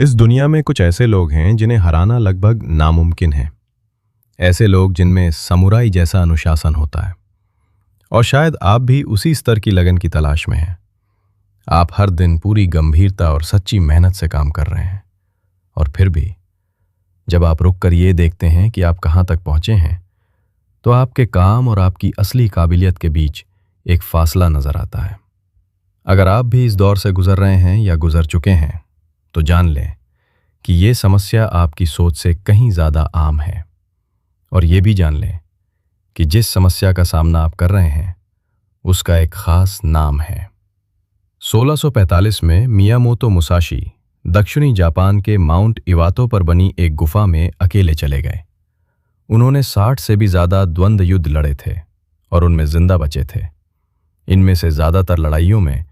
इस दुनिया में कुछ ऐसे लोग हैं जिन्हें हराना लगभग नामुमकिन है। ऐसे लोग जिनमें समुराई जैसा अनुशासन होता है। और शायद आप भी उसी स्तर की लगन की तलाश में हैं। आप हर दिन पूरी गंभीरता और सच्ची मेहनत से काम कर रहे हैं, और फिर भी जब आप रुक कर ये देखते हैं कि आप कहाँ तक पहुंचे हैं, तो आपके काम और आपकी असली काबिलियत के बीच एक फासला नजर आता है। अगर आप भी इस दौर से गुजर रहे हैं या गुजर चुके हैं, तो जान लें कि ये समस्या आपकी सोच से कहीं ज़्यादा आम है। और ये भी जान लें कि जिस समस्या का सामना आप कर रहे हैं, उसका एक खास नाम है। 1645 में मियामोतो मुसाशी दक्षिणी जापान के माउंट इवातो पर बनी एक गुफा में अकेले चले गए। उन्होंने 60 से भी ज़्यादा द्वंद्व युद्ध लड़े थे और उनमें जिंदा बचे थे। इनमें से ज़्यादातर लड़ाइयों में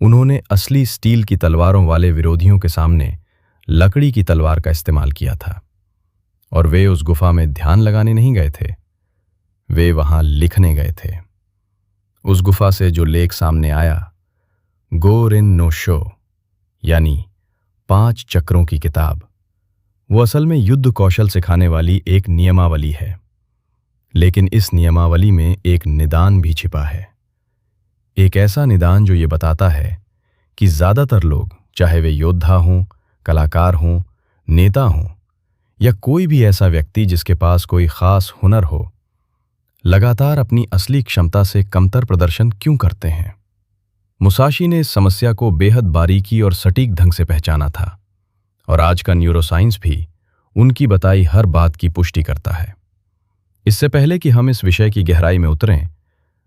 उन्होंने असली स्टील की तलवारों वाले विरोधियों के सामने लकड़ी की तलवार का इस्तेमाल किया था। और वे उस गुफा में ध्यान लगाने नहीं गए थे, वे वहां लिखने गए थे। उस गुफा से जो लेख सामने आया, गोरिन नो शो, यानी 5 चक्रों की किताब, वो असल में युद्ध कौशल सिखाने वाली एक नियमावली है। लेकिन इस नियमावली में एक निदान भी छिपा है। एक ऐसा निदान जो ये बताता है कि ज़्यादातर लोग, चाहे वे योद्धा हों, कलाकार हों, नेता हों, या कोई भी ऐसा व्यक्ति जिसके पास कोई खास हुनर हो, लगातार अपनी असली क्षमता से कमतर प्रदर्शन क्यों करते हैं। मुसाशी ने इस समस्या को बेहद बारीकी और सटीक ढंग से पहचाना था, और आज का न्यूरोसाइंस भी उनकी बताई हर बात की पुष्टि करता है। इससे पहले कि हम इस विषय की गहराई में उतरें,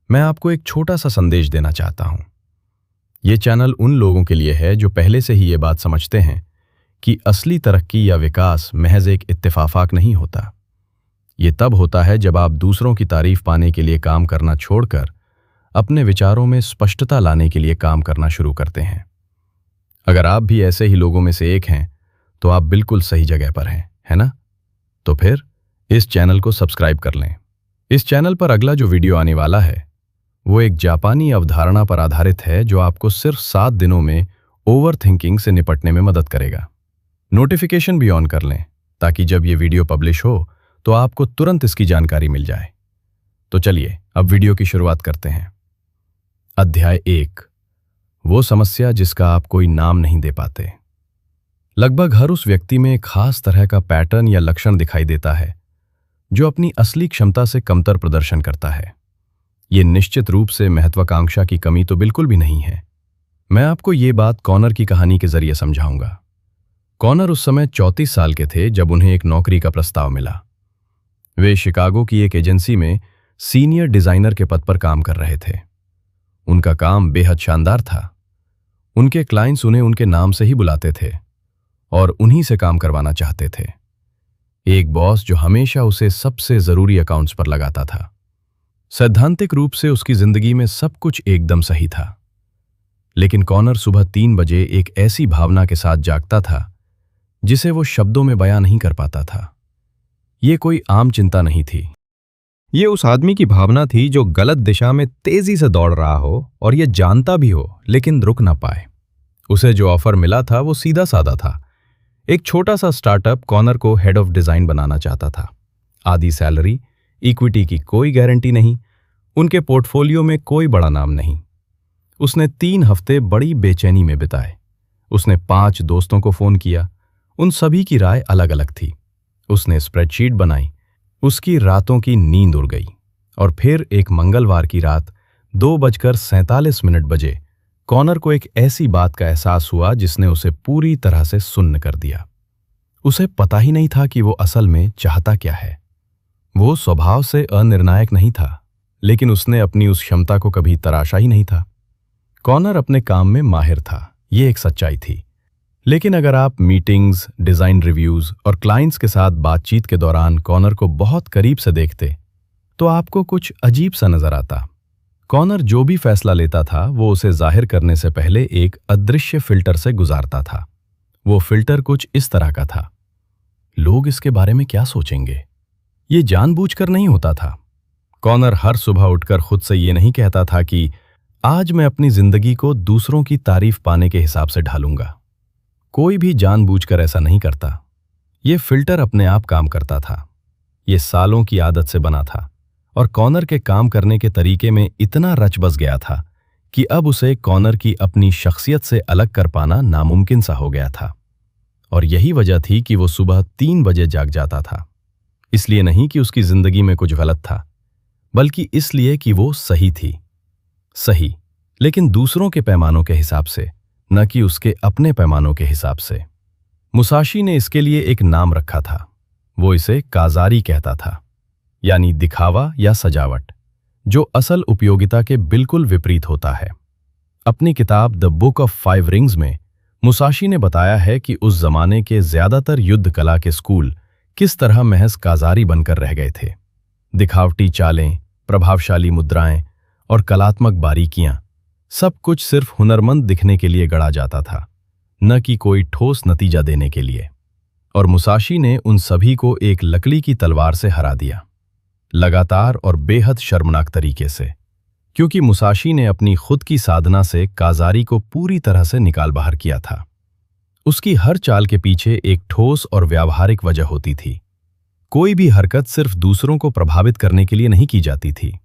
मैं आपको एक छोटा सा संदेश देना चाहता हूं। ये चैनल उन लोगों के लिए है जो पहले से ही ये बात समझते हैं कि असली तरक्की या विकास महज एक इत्तेफाक नहीं होता। ये तब होता है जब आप दूसरों की तारीफ पाने के लिए काम करना छोड़कर अपने विचारों में स्पष्टता लाने के लिए काम करना शुरू करते हैं। अगर आप भी ऐसे ही लोगों में से एक हैं, तो आप बिल्कुल सही जगह पर हैं, है ना? तो फिर इस चैनल को सब्सक्राइब कर लें। इस चैनल पर अगला जो वीडियो आने वाला है, वो एक जापानी अवधारणा पर आधारित है जो आपको सिर्फ 7 दिनों में ओवर थिंकिंग से निपटने में मदद करेगा। नोटिफिकेशन भी ऑन कर लें ताकि जब ये वीडियो पब्लिश हो तो आपको तुरंत इसकी जानकारी मिल जाए। तो चलिए अब वीडियो की शुरुआत करते हैं। अध्याय 1, वो समस्या जिसका आप कोई नाम नहीं दे पाते। लगभग हर उस व्यक्ति में एक खास तरह का पैटर्न या लक्षण दिखाई देता है जो अपनी असली क्षमता से कमतर प्रदर्शन करता है। ये निश्चित रूप से महत्वाकांक्षा की कमी तो बिल्कुल भी नहीं है। मैं आपको ये बात कॉनर की कहानी के जरिए समझाऊंगा। कॉनर उस समय 34 साल के थे जब उन्हें एक नौकरी का प्रस्ताव मिला। वे शिकागो की एक एजेंसी में सीनियर डिजाइनर के पद पर काम कर रहे थे। उनका काम बेहद शानदार था। उनके क्लाइंट्स उन्हें उनके नाम से ही बुलाते थे और उन्हीं से काम करवाना चाहते थे। एक बॉस जो हमेशा उसे सबसे जरूरी अकाउंट्स पर लगाता था। सैद्धांतिक रूप से उसकी जिंदगी में सब कुछ एकदम सही था। लेकिन कॉनर सुबह 3 बजे एक ऐसी भावना के साथ जागता था जिसे वो शब्दों में बयां नहीं कर पाता था। ये कोई आम चिंता नहीं थी। ये उस आदमी की भावना थी जो गलत दिशा में तेजी से दौड़ रहा हो और ये जानता भी हो लेकिन रुक ना पाए। उसे जो ऑफर मिला था वो सीधा साधा था। एक छोटा सा स्टार्टअप कॉनर को हेड ऑफ डिजाइन बनाना चाहता था। आधी सैलरी, इक्विटी की कोई गारंटी नहीं, उनके पोर्टफोलियो में कोई बड़ा नाम नहीं। उसने 3 हफ्ते बड़ी बेचैनी में बिताए। उसने 5 दोस्तों को फोन किया। उन सभी की राय अलग अलग थी। उसने स्प्रेडशीट बनाई। उसकी रातों की नींद उड़ गई। और फिर एक मंगलवार की रात 2:47 बजे कॉनर को एक ऐसी बात का एहसास हुआ जिसने उसे पूरी तरह से सुन्न कर दिया। उसे पता ही नहीं था कि वो असल में चाहता क्या है। वो स्वभाव से अनिर्णायक नहीं था, लेकिन उसने अपनी उस क्षमता को कभी तराशा ही नहीं था। कॉनर अपने काम में माहिर था, ये एक सच्चाई थी। लेकिन अगर आप मीटिंग्स, डिजाइन रिव्यूज और क्लाइंट्स के साथ बातचीत के दौरान कॉनर को बहुत करीब से देखते, तो आपको कुछ अजीब सा नजर आता। कॉनर जो भी फैसला लेता था वो उसे जाहिर करने से पहले एक अदृश्य फिल्टर से गुजारता था। वो फिल्टर कुछ इस तरह का था: लोग इसके बारे में क्या सोचेंगे। ये जानबूझकर नहीं होता था। कॉनर हर सुबह उठकर खुद से ये नहीं कहता था कि आज मैं अपनी जिंदगी को दूसरों की तारीफ पाने के हिसाब से ढालूंगा। कोई भी जानबूझकर ऐसा नहीं करता। ये फिल्टर अपने आप काम करता था। ये सालों की आदत से बना था और कॉनर के काम करने के तरीके में इतना रच बस गया था कि अब उसे कॉनर की अपनी शख्सियत से अलग कर पाना नामुमकिन सा हो गया था। और यही वजह थी कि वो सुबह 3 बजे जाग जाता था। इसलिए नहीं कि उसकी जिंदगी में कुछ गलत था, बल्कि इसलिए कि वो सही थी। सही, लेकिन दूसरों के पैमानों के हिसाब से, न कि उसके अपने पैमानों के हिसाब से। मुसाशी ने इसके लिए एक नाम रखा था। वो इसे काजारी कहता था, यानी दिखावा या सजावट, जो असल उपयोगिता के बिल्कुल विपरीत होता है। अपनी किताब द बुक ऑफ 5 रिंग्स में मुसाशी ने बताया है कि उस जमाने के ज्यादातर युद्ध कला के स्कूल किस तरह महज काजारी बनकर रह गए थे। दिखावटी चालें, प्रभावशाली मुद्राएं और कलात्मक बारीकियां, सब कुछ सिर्फ हुनरमंद दिखने के लिए गढ़ा जाता था, न कि कोई ठोस नतीजा देने के लिए। और मुसाशी ने उन सभी को एक लकड़ी की तलवार से हरा दिया, लगातार और बेहद शर्मनाक तरीके से, क्योंकि मुसाशी ने अपनी खुद की साधना से काजारी को पूरी तरह से निकाल बाहर किया था। उसकी हर चाल के पीछे एक ठोस और व्यावहारिक वजह होती थी। कोई भी हरकत सिर्फ दूसरों को प्रभावित करने के लिए नहीं की जाती थी।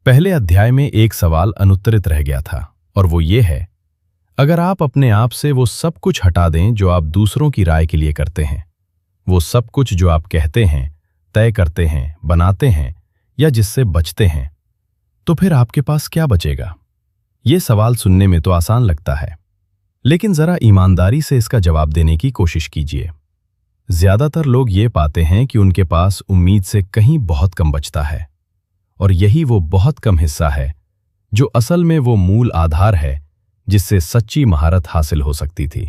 पहले अध्याय में एक सवाल अनुत्तरित रह गया था, और वो ये है, अगर आप अपने आप से वो सब कुछ हटा दें जो आप दूसरों की राय के लिए करते हैं, वो सब कुछ जो आप कहते हैं, तय करते हैं, बनाते हैं या जिससे बचते हैं, तो फिर आपके पास क्या बचेगा? ये सवाल सुनने में तो आसान लगता है, लेकिन जरा ईमानदारी से इसका जवाब देने की कोशिश कीजिए। ज्यादातर लोग ये पाते हैं कि उनके पास उम्मीद से कहीं बहुत कम बचता है, और यही वो बहुत कम हिस्सा है जो असल में वो मूल आधार है जिससे सच्ची महारत हासिल हो सकती थी।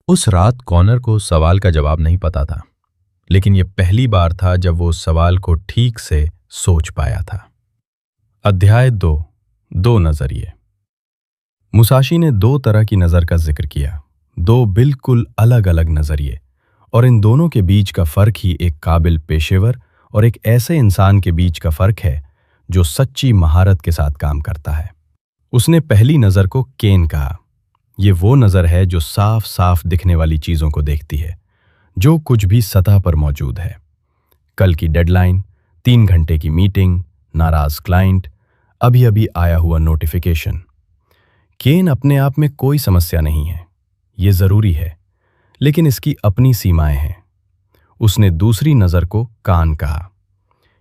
उस रात कॉनर को सवाल का जवाब नहीं पता था, लेकिन यह पहली बार था जब वो उस सवाल को ठीक से सोच पाया था। अध्याय 2, 2 नजरिए। मुसाशी ने 2 तरह की नज़र का जिक्र किया, 2 बिल्कुल अलग अलग नजरिए, और इन दोनों के बीच का फर्क ही एक काबिल पेशेवर और एक ऐसे इंसान के बीच का फर्क है जो सच्ची महारत के साथ काम करता है। उसने पहली नज़र को केन कहा। यह वो नज़र है जो साफ साफ दिखने वाली चीज़ों को देखती है, जो कुछ भी सतह पर मौजूद है। कल की डेडलाइन, 3 घंटे की मीटिंग, नाराज क्लाइंट, अभी अभी आया हुआ नोटिफिकेशन। केन अपने आप में कोई समस्या नहीं है, ये ज़रूरी है, लेकिन इसकी अपनी सीमाएं हैं। उसने दूसरी नज़र को कान कहा।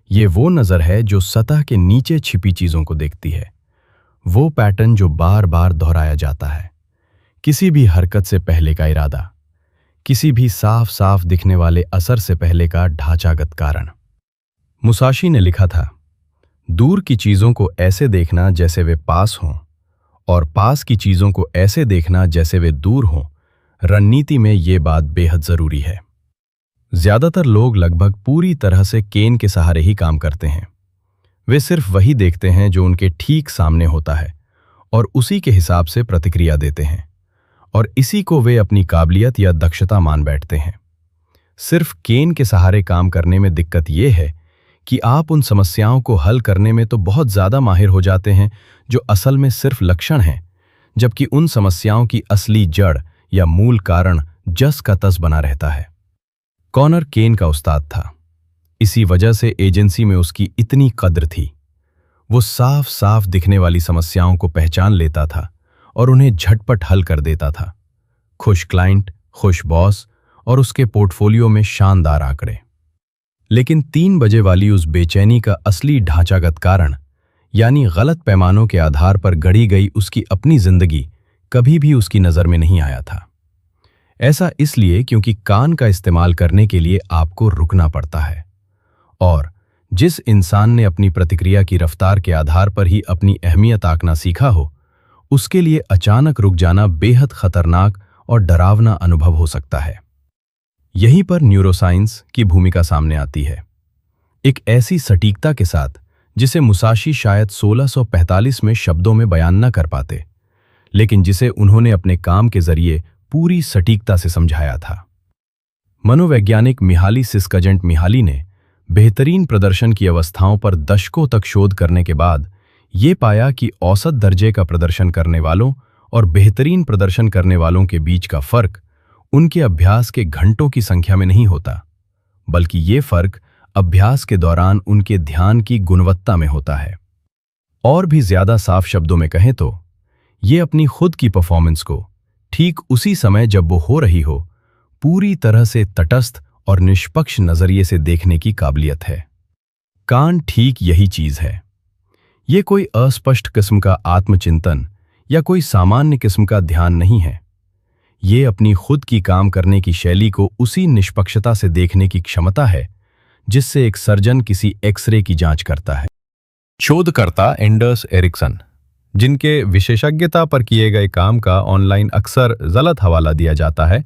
यह वो नज़र है जो सतह के नीचे छिपी चीज़ों को देखती है, वो पैटर्न जो बार बार दोहराया जाता है, किसी भी हरकत से पहले का इरादा, किसी भी साफ साफ दिखने वाले असर से पहले का ढांचागत कारण। मुसाशी ने लिखा था, दूर की चीज़ों को ऐसे देखना जैसे वे पास हों, और पास की चीज़ों को ऐसे देखना जैसे वे दूर हों। रणनीति में ये बात बेहद ज़रूरी है। ज़्यादातर लोग लगभग पूरी तरह से केन के सहारे ही काम करते हैं। वे सिर्फ वही देखते हैं जो उनके ठीक सामने होता है और उसी के हिसाब से प्रतिक्रिया देते हैं, और इसी को वे अपनी काबिलियत या दक्षता मान बैठते हैं। सिर्फ केन के सहारे काम करने में दिक्कत यह है कि आप उन समस्याओं को हल करने में तो बहुत ज़्यादा माहिर हो जाते हैं जो असल में सिर्फ लक्षण हैं, जबकि उन समस्याओं की असली जड़ या मूल कारण जस का तस बना रहता है। कॉनर केन का उस्ताद था, इसी वजह से एजेंसी में उसकी इतनी कद्र थी। वो साफ साफ दिखने वाली समस्याओं को पहचान लेता था और उन्हें झटपट हल कर देता था। खुश क्लाइंट, खुश बॉस और उसके पोर्टफोलियो में शानदार आंकड़े। लेकिन 3 बजे वाली उस बेचैनी का असली ढांचागत कारण, यानी गलत पैमानों के आधार पर गढ़ी गई उसकी अपनी जिंदगी, कभी भी उसकी नज़र में नहीं आया था। ऐसा इसलिए क्योंकि कान का इस्तेमाल करने के लिए आपको रुकना पड़ता है, और जिस इंसान ने अपनी प्रतिक्रिया की रफ्तार के आधार पर ही अपनी अहमियत आंकना सीखा हो, उसके लिए अचानक रुक जाना बेहद खतरनाक और डरावना अनुभव हो सकता है। यहीं पर न्यूरोसाइंस की भूमिका सामने आती है, एक ऐसी सटीकता के साथ जिसे मुसाशी शायद 1645 में शब्दों में बयान न कर पाते, लेकिन जिसे उन्होंने अपने काम के जरिए पूरी सटीकता से समझाया था। मनोवैज्ञानिक मिहाली सिस्कजेंट-मिहाली ने बेहतरीन प्रदर्शन की अवस्थाओं पर दशकों तक शोध करने के बाद ये पाया कि औसत दर्जे का प्रदर्शन करने वालों और बेहतरीन प्रदर्शन करने वालों के बीच का फर्क उनके अभ्यास के घंटों की संख्या में नहीं होता, बल्कि ये फर्क अभ्यास के दौरान उनके ध्यान की गुणवत्ता में होता है। और भी ज्यादा साफ शब्दों में कहें तो ये अपनी खुद की परफॉर्मेंस को ठीक उसी समय जब वो हो रही हो, पूरी तरह से तटस्थ और निष्पक्ष नजरिए से देखने की काबिलियत है। कान ठीक यही चीज है। ये कोई अस्पष्ट किस्म का आत्मचिंतन या कोई सामान्य किस्म का ध्यान नहीं है। ये अपनी खुद की काम करने की शैली को उसी निष्पक्षता से देखने की क्षमता है जिससे एक सर्जन किसी एक्सरे की जांच करता है। शोधकर्ता एंडर्स एरिक्सन, जिनके विशेषज्ञता पर किए गए काम का ऑनलाइन अक्सर गलत हवाला दिया जाता है,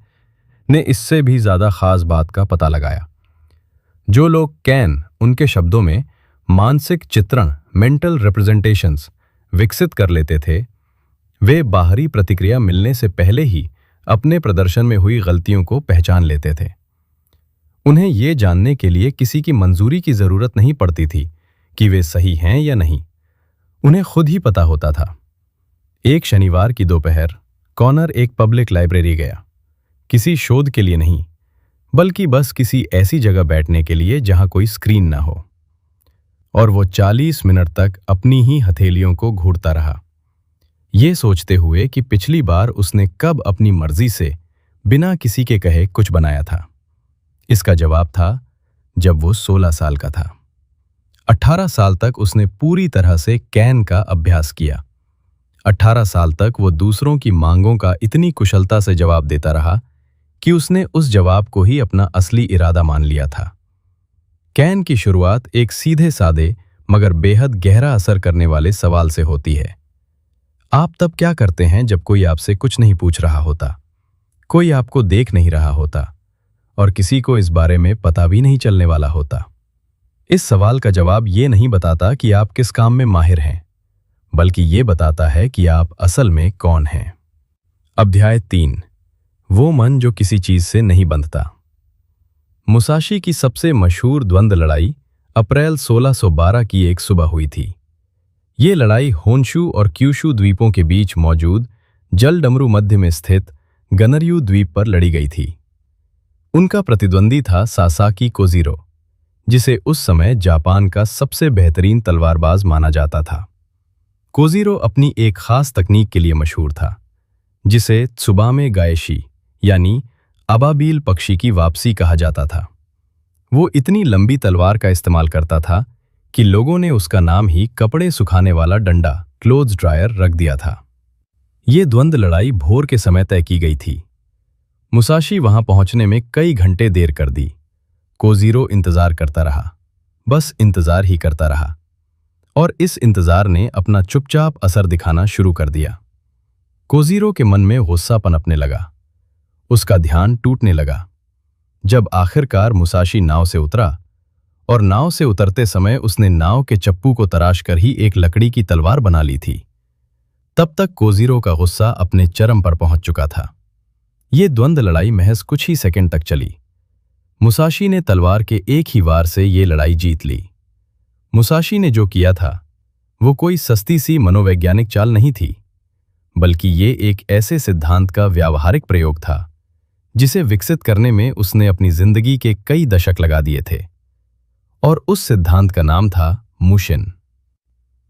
ने इससे भी ज्यादा खास बात का पता लगाया। जो लोग कैन, उनके शब्दों में, मानसिक चित्रण, मेंटल रिप्रेजेंटेशंस विकसित कर लेते थे, वे बाहरी प्रतिक्रिया मिलने से पहले ही अपने प्रदर्शन में हुई गलतियों को पहचान लेते थे। उन्हें यह जानने के लिए किसी की मंजूरी की जरूरत नहीं पड़ती थी कि वे सही हैं या नहीं, उन्हें खुद ही पता होता था। एक शनिवार की दोपहर कॉनर एक पब्लिक लाइब्रेरी गया, किसी शोध के लिए नहीं, बल्कि बस किसी ऐसी जगह बैठने के लिए जहां कोई स्क्रीन ना हो। और वो 40 मिनट तक अपनी ही हथेलियों को घूरता रहा, ये सोचते हुए कि पिछली बार उसने कब अपनी मर्जी से बिना किसी के कहे कुछ बनाया था। इसका जवाब था जब वो 16 साल का था। 18 साल तक उसने पूरी तरह से कैन का अभ्यास किया। 18 साल तक वो दूसरों की मांगों का इतनी कुशलता से जवाब देता रहा कि उसने उस जवाब को ही अपना असली इरादा मान लिया था। कैन की शुरुआत एक सीधे सादे मगर बेहद गहरा असर करने वाले सवाल से होती है। आप तब क्या करते हैं जब कोई आपसे कुछ नहीं पूछ रहा होता, कोई आपको देख नहीं रहा होता और किसी को इस बारे में पता भी नहीं चलने वाला होता? इस सवाल का जवाब ये नहीं बताता कि आप किस काम में माहिर हैं, बल्कि ये बताता है कि आप असल में कौन हैं। अध्याय 3, वो मन जो किसी चीज से नहीं बंधता। मुसाशी की सबसे मशहूर द्वंद्व लड़ाई अप्रैल 1612 की एक सुबह हुई थी। ये लड़ाई होन्शु और क्यूशु द्वीपों के बीच मौजूद जलडमरू मध्य में स्थित गनरयू द्वीप पर लड़ी गई थी। उनका प्रतिद्वंदी था सासाकी कोजीरो, जिसे उस समय जापान का सबसे बेहतरीन तलवारबाज माना जाता था। कोजीरो अपनी एक खास तकनीक के लिए मशहूर था, जिसे त्सुबामे गाएशी यानी अबाबील पक्षी की वापसी कहा जाता था। वो इतनी लंबी तलवार का इस्तेमाल करता था कि लोगों ने उसका नाम ही कपड़े सुखाने वाला डंडा, क्लोथ्स ड्रायर, रख दिया था। ये द्वंद्व लड़ाई भोर के समय तय की गई थी। मुसाशी वहां पहुंचने में कई घंटे देर कर दी। कोजीरो इंतजार करता रहा, बस इंतजार ही करता रहा, और इस इंतजार ने अपना चुपचाप असर दिखाना शुरू कर दिया। कोजीरो के मन में गुस्सा पनपने लगा, उसका ध्यान टूटने लगा। जब आखिरकार मुसाशी नाव से उतरा और नाव से उतरते समय उसने नाव के चप्पू को तराश कर ही एक लकड़ी की तलवार बना ली थी, तब तक कोजीरो का गुस्सा अपने चरम पर पहुंच चुका था। ये द्वंद्व लड़ाई महज कुछ ही सेकंड तक चली। मुसाशी ने तलवार के एक ही वार से ये लड़ाई जीत ली। मुसाशी ने जो किया था वो कोई सस्ती सी मनोवैज्ञानिक चाल नहीं थी, बल्कि ये एक ऐसे सिद्धांत का व्यावहारिक प्रयोग था जिसे विकसित करने में उसने अपनी जिंदगी के कई दशक लगा दिए थे। और उस सिद्धांत का नाम था मुशिन।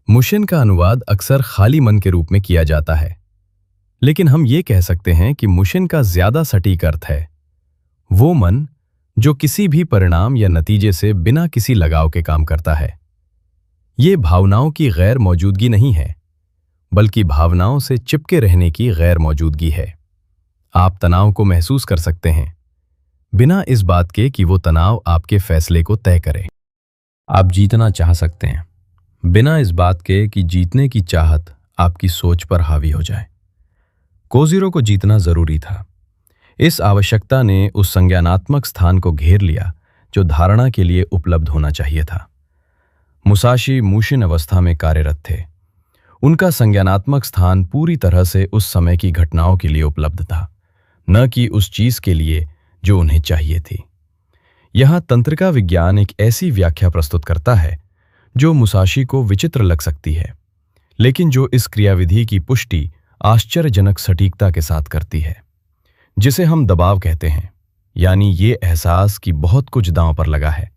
मुशिन का अनुवाद अक्सर खाली मन के रूप में किया जाता है, लेकिन हम ये कह सकते हैं कि मुशिन का ज्यादा सटीक अर्थ है वो मन जो किसी भी परिणाम या नतीजे से बिना किसी लगाव के काम करता है। ये भावनाओं की गैर मौजूदगी नहीं है, बल्कि भावनाओं से चिपके रहने की गैर मौजूदगी है। आप तनाव को महसूस कर सकते हैं, बिना इस बात के कि वो तनाव आपके फैसले को तय करे। आप जीतना चाह सकते हैं, बिना इस बात के कि जीतने की चाहत आपकी सोच पर हावी हो जाए। कोजीरो को जीतना जरूरी था। इस आवश्यकता ने उस संज्ञानात्मक स्थान को घेर लिया जो धारणा के लिए उपलब्ध होना चाहिए था। मुसाशी मुशिन अवस्था में कार्यरत थे। उनका संज्ञानात्मक स्थान पूरी तरह से उस समय की घटनाओं के लिए उपलब्ध था, न कि उस चीज के लिए जो उन्हें चाहिए थी। यहां तंत्रिका विज्ञान एक ऐसी व्याख्या प्रस्तुत करता है जो मुसाशी को विचित्र लग सकती है, लेकिन जो इस क्रियाविधि की पुष्टि आश्चर्यजनक सटीकता के साथ करती है। जिसे हम दबाव कहते हैं, यानी ये एहसास कि बहुत कुछ दांव पर लगा है,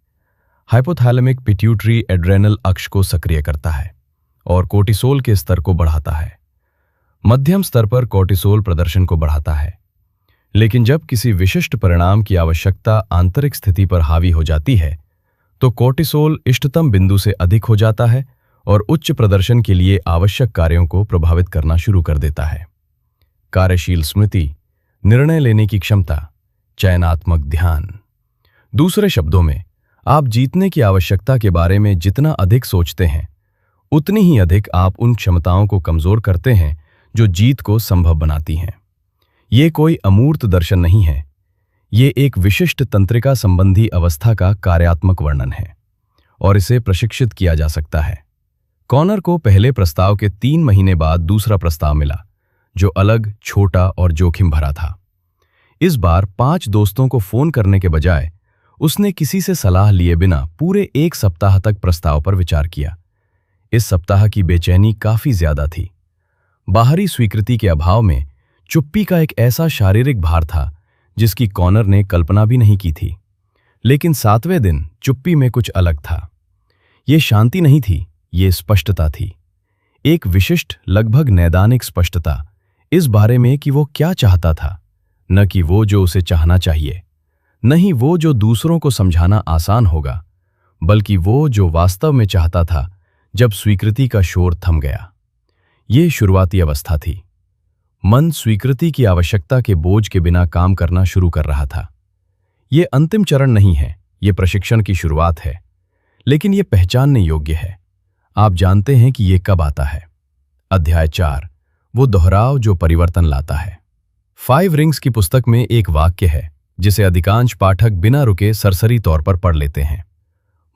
हाइपोथैलेमिक पिट्यूटरी एड्रेनल अक्ष को सक्रिय करता है और कोर्टिसोल के स्तर को बढ़ाता है। मध्यम स्तर पर कोर्टिसोल प्रदर्शन को बढ़ाता है, लेकिन जब किसी विशिष्ट परिणाम की आवश्यकता आंतरिक स्थिति पर हावी हो जाती है तो कोर्टिसोल इष्टतम बिंदु से अधिक हो जाता है और उच्च प्रदर्शन के लिए आवश्यक कार्यों को प्रभावित करना शुरू कर देता है। कार्यशील स्मृति, निर्णय लेने की क्षमता, चयनात्मक ध्यान। दूसरे शब्दों में, आप जीतने की आवश्यकता के बारे में जितना अधिक सोचते हैं, उतनी ही अधिक आप उन क्षमताओं को कमजोर करते हैं जो जीत को संभव बनाती हैं। ये कोई अमूर्त दर्शन नहीं है, ये एक विशिष्ट तंत्रिका संबंधी अवस्था का कार्यात्मक वर्णन है और इसे प्रशिक्षित किया जा सकता है। कॉनर को पहले प्रस्ताव के 3 महीने बाद दूसरा प्रस्ताव मिला, जो अलग, छोटा और जोखिम भरा था। इस बार 5 दोस्तों को फोन करने के बजाय उसने किसी से सलाह लिए बिना पूरे 1 सप्ताह तक प्रस्ताव पर विचार किया। इस सप्ताह की बेचैनी काफी ज्यादा थी। बाहरी स्वीकृति के अभाव में चुप्पी का एक ऐसा शारीरिक भार था जिसकी कॉनर ने कल्पना भी नहीं की थी। लेकिन 7वें दिन चुप्पी में कुछ अलग था। ये शांति नहीं थी, ये स्पष्टता थी। एक विशिष्ट, लगभग नैदानिक स्पष्टता इस बारे में कि वो क्या चाहता था, न कि वो जो उसे चाहना चाहिए, नहीं वो जो दूसरों को समझाना आसान होगा, बल्कि वो जो वास्तव में चाहता था जब स्वीकृति का शोर थम गया। ये शुरुआती अवस्था थी। मन स्वीकृति की आवश्यकता के बोझ के बिना काम करना शुरू कर रहा था। ये अंतिम चरण नहीं है, ये प्रशिक्षण की शुरुआत है, लेकिन ये पहचानने योग्य है। आप जानते हैं कि ये कब आता है। अध्याय 4, वो दोहराव जो परिवर्तन लाता है। 5 रिंग्स की पुस्तक में एक वाक्य है जिसे अधिकांश पाठक बिना रुके सरसरी तौर पर पढ़ लेते हैं।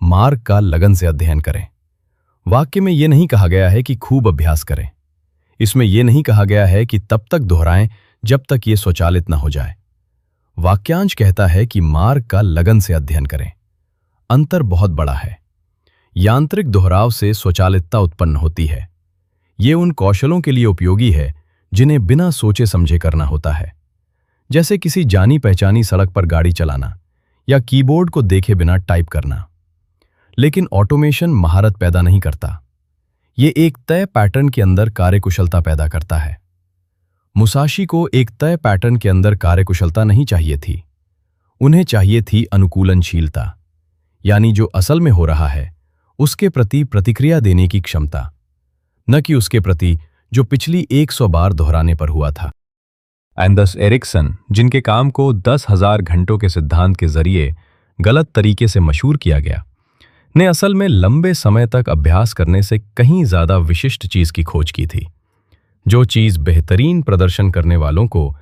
मार्ग का लगन से अध्ययन करें। वाक्य में यह नहीं कहा गया है कि खूब अभ्यास करें। इसमें यह नहीं कहा गया है कि तब तक दोहराएं जब तक ये स्वचालित न हो जाए। वाक्यांश कहता है कि मार्ग का लगन से अध्ययन करें। अंतर बहुत बड़ा है। यांत्रिक दोहराव से स्वचालितता उत्पन्न होती है। ये उन कौशलों के लिए उपयोगी है जिन्हें बिना सोचे समझे करना होता है, जैसे किसी जानी पहचानी सड़क पर गाड़ी चलाना या कीबोर्ड को देखे बिना टाइप करना। लेकिन ऑटोमेशन महारत पैदा नहीं करता, ये एक तय पैटर्न के अंदर कार्यकुशलता पैदा करता है। मुसाशी को एक तय पैटर्न के अंदर कार्यकुशलता नहीं चाहिए थी, उन्हें चाहिए थी अनुकूलनशीलता, यानी जो असल में हो रहा है उसके प्रति प्रतिक्रिया देने की क्षमता, न कि उसके प्रति जो पिछली 100 बार दोहराने पर हुआ था। एंडर्स एरिक्सन, जिनके काम को 10,000 घंटों के सिद्धांत के जरिए गलत तरीके से मशहूर किया गया, ने असल में लंबे समय तक अभ्यास करने से कहीं ज्यादा विशिष्ट चीज की खोज की थी। जो चीज बेहतरीन प्रदर्शन करने वालों को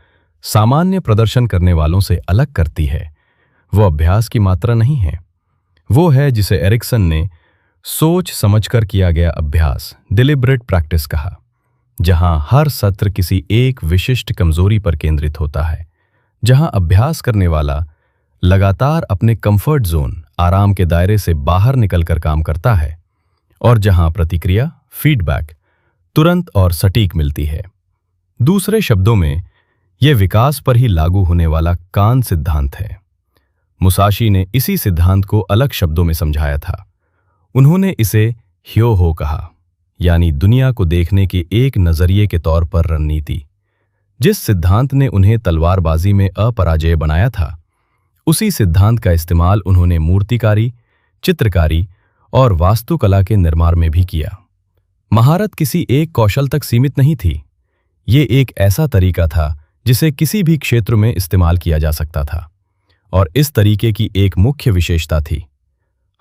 सामान्य प्रदर्शन करने वालों से अलग करती है, वो अभ्यास की मात्रा नहीं है, वो है जिसे एरिक्सन ने सोच समझकर किया गया अभ्यास, डिलिबरेट प्रैक्टिस कहा, जहां हर सत्र किसी एक विशिष्ट कमजोरी पर केंद्रित होता है, जहां अभ्यास करने वाला लगातार अपने कंफर्ट जोन, आराम के दायरे से बाहर निकलकर काम करता है, और जहां प्रतिक्रिया, फीडबैक तुरंत और सटीक मिलती है। दूसरे शब्दों में, यह विकास पर ही लागू होने वाला कान सिद्धांत है। मुसाशी ने इसी सिद्धांत को अलग शब्दों में समझाया था। उन्होंने इसे ह्यो हो कहा, यानी दुनिया को देखने के एक नजरिए के तौर पर रणनीति। जिस सिद्धांत ने उन्हें तलवारबाजी में अपराजय बनाया था, उसी सिद्धांत का इस्तेमाल उन्होंने मूर्तिकारी, चित्रकारी और वास्तुकला के निर्माण में भी किया। महारत किसी एक कौशल तक सीमित नहीं थी, ये एक ऐसा तरीका था जिसे किसी भी क्षेत्र में इस्तेमाल किया जा सकता था, और इस तरीके की एक मुख्य विशेषता थी,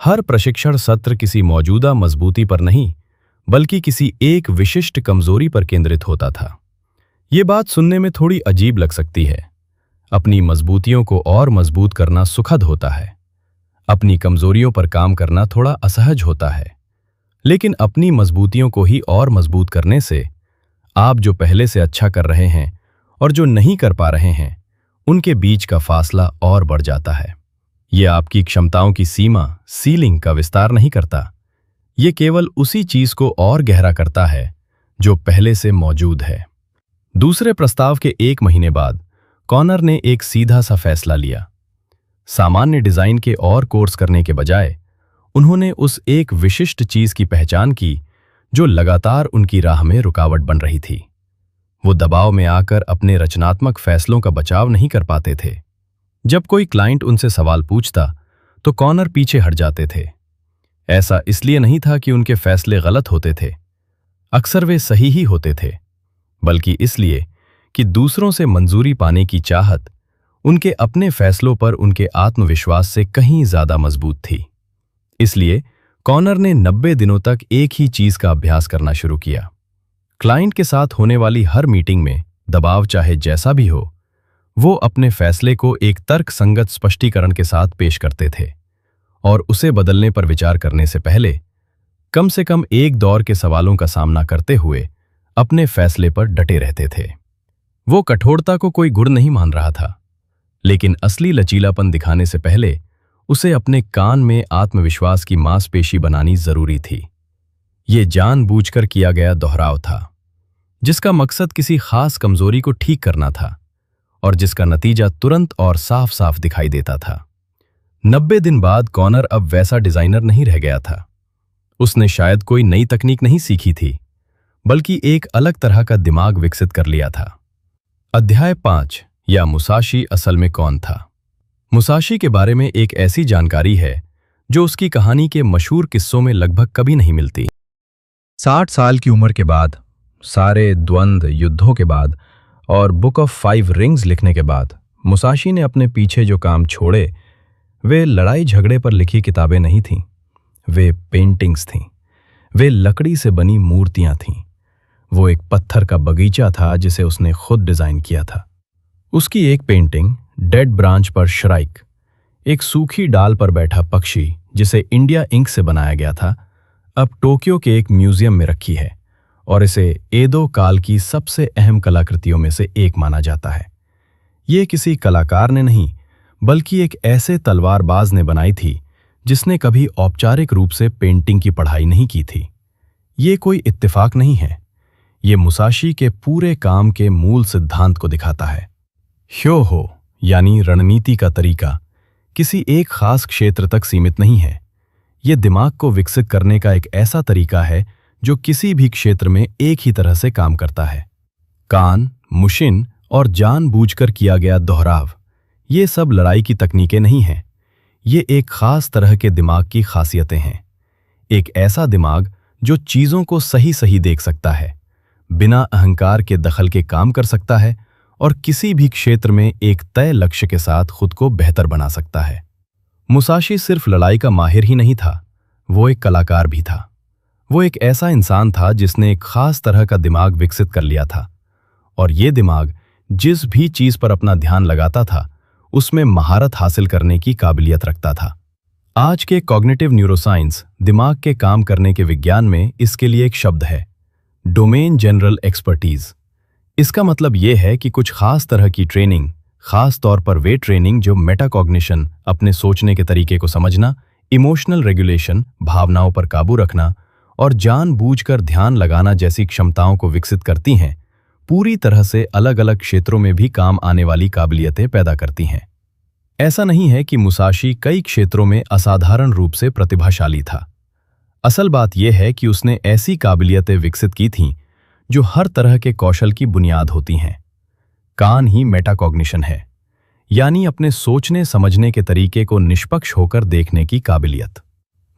हर प्रशिक्षण सत्र किसी मौजूदा मजबूती पर नहीं, बल्कि किसी एक विशिष्ट कमजोरी पर केंद्रित होता था। ये बात सुनने में थोड़ी अजीब लग सकती है। अपनी मजबूतियों को और मजबूत करना सुखद होता है, अपनी कमजोरियों पर काम करना थोड़ा असहज होता है, लेकिन अपनी मजबूतियों को ही और मजबूत करने से आप जो पहले से अच्छा कर रहे हैं और जो नहीं कर पा रहे हैं, उनके बीच का फासला और बढ़ जाता है। ये आपकी क्षमताओं की सीमा, सीलिंग का विस्तार नहीं करता, ये केवल उसी चीज को और गहरा करता है जो पहले से मौजूद है। दूसरे प्रस्ताव के 1 महीने बाद कॉनर ने एक सीधा सा फैसला लिया। सामान्य डिजाइन के और कोर्स करने के बजाय उन्होंने उस एक विशिष्ट चीज की पहचान की जो लगातार उनकी राह में रुकावट बन रही थी। वो दबाव में आकर अपने रचनात्मक फैसलों का बचाव नहीं कर पाते थे। जब कोई क्लाइंट उनसे सवाल पूछता तो कॉनर पीछे हट जाते थे। ऐसा इसलिए नहीं था कि उनके फैसले गलत होते थे, अक्सर वे सही ही होते थे, बल्कि इसलिए कि दूसरों से मंजूरी पाने की चाहत उनके अपने फैसलों पर उनके आत्मविश्वास से कहीं ज्यादा मजबूत थी। इसलिए कॉनर ने 90 दिनों तक एक ही चीज का अभ्यास करना शुरू किया। क्लाइंट के साथ होने वाली हर मीटिंग में दबाव चाहे जैसा भी हो, वो अपने फैसले को एक तर्कसंगत स्पष्टीकरण के साथ पेश करते थे और उसे बदलने पर विचार करने से पहले कम से कम एक दौर के सवालों का सामना करते हुए अपने फैसले पर डटे रहते थे। वो कठोरता को कोई गुण नहीं मान रहा था, लेकिन असली लचीलापन दिखाने से पहले उसे अपने कान में आत्मविश्वास की मांसपेशी बनानी जरूरी थी। ये जानबूझकर किया गया दोहराव था, जिसका मकसद किसी खास कमजोरी को ठीक करना था और जिसका नतीजा तुरंत और साफ साफ दिखाई देता था। 90 दिन बाद कॉनर अब वैसा डिजाइनर नहीं रह गया था। उसने शायद कोई नई तकनीक नहीं सीखी थी, बल्कि एक अलग तरह का दिमाग विकसित कर लिया था। अध्याय 5 या मुसाशी असल में कौन था। मुसाशी के बारे में एक ऐसी जानकारी है जो उसकी कहानी के मशहूर किस्सों में लगभग कभी नहीं मिलती। 60 साल की उम्र के बाद, सारे द्वंद्व युद्धों के बाद और बुक ऑफ 5 रिंग्स लिखने के बाद मुसाशी ने अपने पीछे जो काम छोड़े वे लड़ाई झगड़े पर लिखी किताबें नहीं थीं, वे पेंटिंग्स थीं, वे लकड़ी से बनी मूर्तियां थीं। वो एक पत्थर का बगीचा था जिसे उसने खुद डिजाइन किया था। उसकी एक पेंटिंग डेड ब्रांच पर श्राइक, एक सूखी डाल पर बैठा पक्षी जिसे इंडिया इंक से बनाया गया था, अब टोक्यो के एक म्यूजियम में रखी है और इसे एडो काल की सबसे अहम कलाकृतियों में से एक माना जाता है। ये किसी कलाकार ने नहीं, बल्कि एक ऐसे तलवारबाज ने बनाई थी जिसने कभी औपचारिक रूप से पेंटिंग की पढ़ाई नहीं की थी। ये कोई इत्तेफाक नहीं है, ये मुसाशी के पूरे काम के मूल सिद्धांत को दिखाता है। ह्यो हो यानी रणनीति का तरीका किसी एक खास क्षेत्र तक सीमित नहीं है। ये दिमाग को विकसित करने का एक ऐसा तरीका है जो किसी भी क्षेत्र में एक ही तरह से काम करता है। कान, मुशिन और जानबूझकर किया गया दोहराव, ये सब लड़ाई की तकनीकें नहीं हैं। ये एक खास तरह के दिमाग की खासियतें हैं। एक ऐसा दिमाग जो चीजों को सही सही देख सकता है, बिना अहंकार के दखल के काम कर सकता है और किसी भी क्षेत्र में एक तय लक्ष्य के साथ खुद को बेहतर बना सकता है। मुसाशी सिर्फ लड़ाई का माहिर ही नहीं था, वो एक कलाकार भी था। वो एक ऐसा इंसान था जिसने एक खास तरह का दिमाग विकसित कर लिया था और ये दिमाग जिस भी चीज पर अपना ध्यान लगाता था उसमें महारत हासिल करने की काबिलियत रखता था। आज के कॉग्निटिव न्यूरोसाइंस, दिमाग के काम करने के विज्ञान में इसके लिए एक शब्द है, डोमेन जनरल एक्सपर्टीज। इसका मतलब यह है कि कुछ खास तरह की ट्रेनिंग, खास तौर पर वे ट्रेनिंग जो मेटाकॉग्निशन, अपने सोचने के तरीके को समझना, इमोशनल रेगुलेशन, भावनाओं पर काबू रखना और जानबूझकर ध्यान लगाना जैसी क्षमताओं को विकसित करती हैं, पूरी तरह से अलग अलग क्षेत्रों में भी काम आने वाली काबिलियतें पैदा करती हैं। ऐसा नहीं है कि मुसाशी कई क्षेत्रों में असाधारण रूप से प्रतिभाशाली था। असल बात यह है कि उसने ऐसी काबिलियतें विकसित की थीं जो हर तरह के कौशल की बुनियाद होती हैं। कान ही मेटाकॉग्निशन है, यानी अपने सोचने समझने के तरीके को निष्पक्ष होकर देखने की काबिलियत।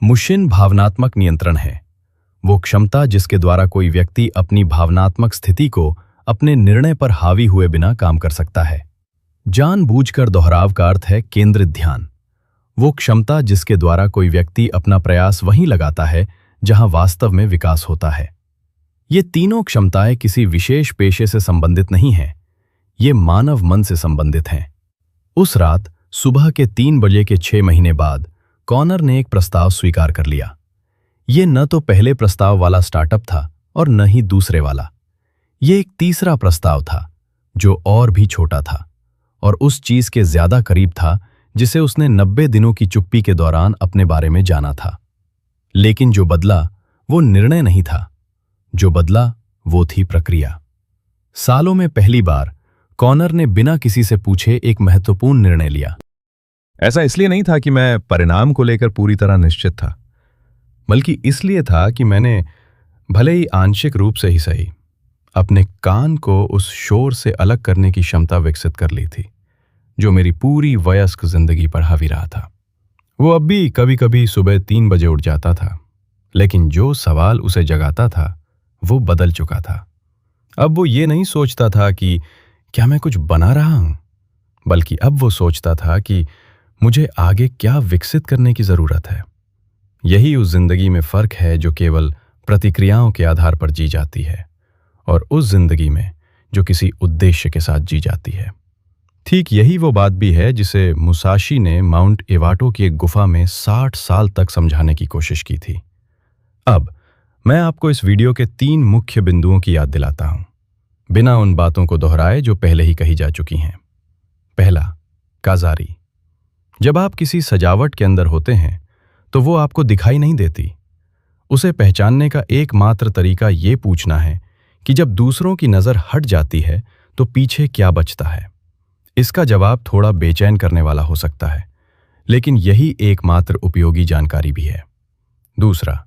मुशिन भावनात्मक नियंत्रण है, वो क्षमता जिसके द्वारा कोई व्यक्ति अपनी भावनात्मक स्थिति को अपने निर्णय पर हावी हुए बिना काम कर सकता है। जानबूझकर दोहराव का अर्थ है केंद्रित ध्यान, वो क्षमता जिसके द्वारा कोई व्यक्ति अपना प्रयास वहीं लगाता है जहां वास्तव में विकास होता है। ये तीनों क्षमताएं किसी विशेष पेशे से संबंधित नहीं हैं, ये मानव मन से संबंधित हैं। उस रात सुबह के 3 बजे के 6 महीने बाद कॉनर ने एक प्रस्ताव स्वीकार कर लिया। ये न तो पहले प्रस्ताव वाला स्टार्टअप था और न ही दूसरे वाला। ये एक तीसरा प्रस्ताव था जो और भी छोटा था और उस चीज के ज्यादा करीब था जिसे उसने 90 दिनों की चुप्पी के दौरान अपने बारे में जाना था। लेकिन जो बदला वो निर्णय नहीं था, जो बदला वो थी प्रक्रिया। सालों में पहली बार कॉनर ने बिना किसी से पूछे एक महत्वपूर्ण निर्णय लिया। ऐसा इसलिए नहीं था कि मैं परिणाम को लेकर पूरी तरह निश्चित था, बल्कि इसलिए था कि मैंने भले ही आंशिक रूप से ही सही अपने कान को उस शोर से अलग करने की क्षमता विकसित कर ली थी जो मेरी पूरी वयस्क जिंदगी पर हावी रहा था। वो अब भी कभी कभी सुबह 3 बजे उठ जाता था, लेकिन जो सवाल उसे जगाता था वो बदल चुका था। अब वो ये नहीं सोचता था कि क्या मैं कुछ बना रहा हूं, बल्कि अब वो सोचता था कि मुझे आगे क्या विकसित करने की जरूरत है। यही उस जिंदगी में फर्क है जो केवल प्रतिक्रियाओं के आधार पर जी जाती है और उस जिंदगी में जो किसी उद्देश्य के साथ जी जाती है। ठीक यही वो बात भी है जिसे मुसाशी ने माउंट एवाटो की एक गुफा में 60 साल तक समझाने की कोशिश की थी। अब मैं आपको इस वीडियो के 3 मुख्य बिंदुओं की याद दिलाता हूं, बिना उन बातों को दोहराए जो पहले ही कही जा चुकी हैं। पहला, काजारी। जब आप किसी सजावट के अंदर होते हैं तो वो आपको दिखाई नहीं देती। उसे पहचानने का एकमात्र तरीका ये पूछना है कि जब दूसरों की नजर हट जाती है तो पीछे क्या बचता है। इसका जवाब थोड़ा बेचैन करने वाला हो सकता है, लेकिन यही एकमात्र उपयोगी जानकारी भी है। दूसरा,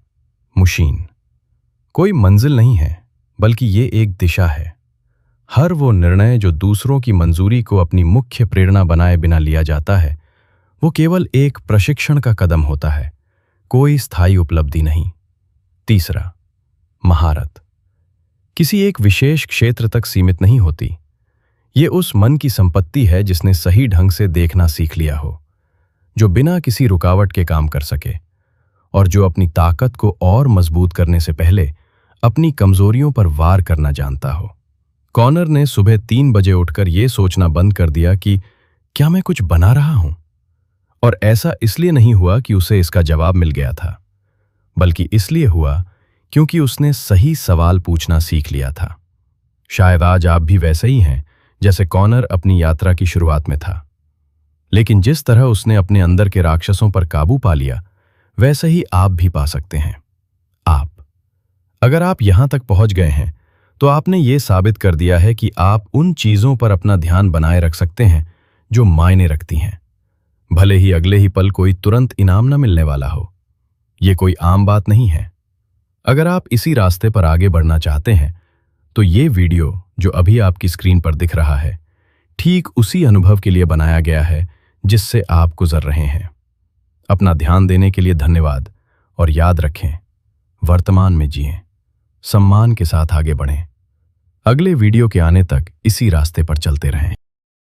मुशीन। कोई मंजिल नहीं है, बल्कि ये एक दिशा है। हर वो निर्णय जो दूसरों की मंजूरी को अपनी मुख्य प्रेरणा बनाए बिना लिया जाता है, वो केवल एक प्रशिक्षण का कदम होता है, कोई स्थायी उपलब्धि नहीं। तीसरा, महारत। किसी एक विशेष क्षेत्र तक सीमित नहीं होती। ये उस मन की संपत्ति है जिसने सही ढंग से देखना सीख लिया हो, जो बिना किसी रुकावट के काम कर सके और जो अपनी ताकत को और मजबूत करने से पहले अपनी कमजोरियों पर वार करना जानता हो। कॉनर ने सुबह 3 बजे उठकर यह सोचना बंद कर दिया कि क्या मैं कुछ बना रहा हूं, और ऐसा इसलिए नहीं हुआ कि उसे इसका जवाब मिल गया था, बल्कि इसलिए हुआ क्योंकि उसने सही सवाल पूछना सीख लिया था। शायद आज आप भी वैसे ही हैं जैसे कॉनर अपनी यात्रा की शुरुआत में था, लेकिन जिस तरह उसने अपने अंदर के राक्षसों पर काबू पा लिया, वैसे ही आप भी पा सकते हैं। अगर आप यहां तक पहुंच गए हैं तो आपने ये साबित कर दिया है कि आप उन चीजों पर अपना ध्यान बनाए रख सकते हैं जो मायने रखती हैं, भले ही अगले ही पल कोई तुरंत इनाम न मिलने वाला हो। ये कोई आम बात नहीं है। अगर आप इसी रास्ते पर आगे बढ़ना चाहते हैं तो ये वीडियो जो अभी आपकी स्क्रीन पर दिख रहा है, ठीक उसी अनुभव के लिए बनाया गया है जिससे आप गुजर रहे हैं। अपना ध्यान देने के लिए धन्यवाद, और याद रखें, वर्तमान में जिएं, सम्मान के साथ आगे बढ़ें। अगले वीडियो के आने तक इसी रास्ते पर चलते रहें।